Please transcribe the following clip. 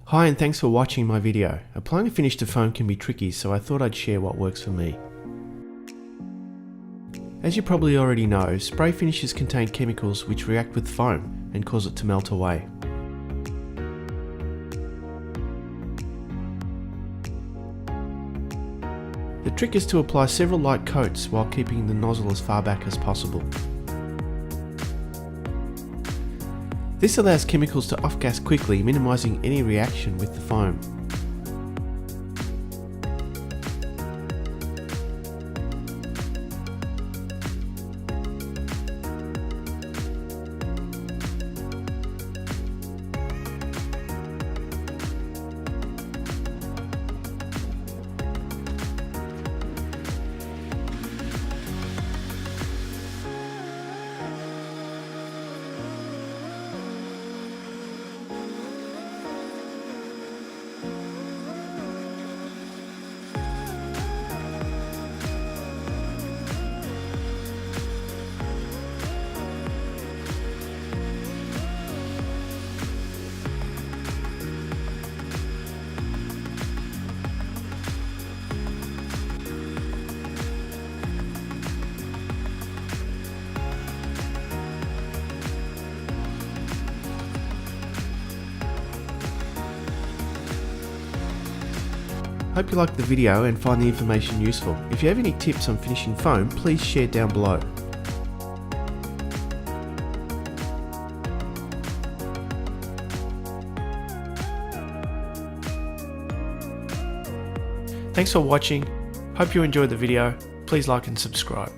Hi and thanks for watching my video. Applying a finish to foam can be tricky, so I thought I'd share what works for me. As you probably already know, spray finishes contain chemicals which react with foam and cause it to melt away. The trick is to apply several light coats while keeping the nozzle as far back as possible. This allows chemicals to off-gas quickly, minimising any reaction with the foam. Hope you liked the video and find the information useful. If you have any tips on finishing foam, please share down below. Thanks for watching. Hope you enjoyed the video. Please like and subscribe.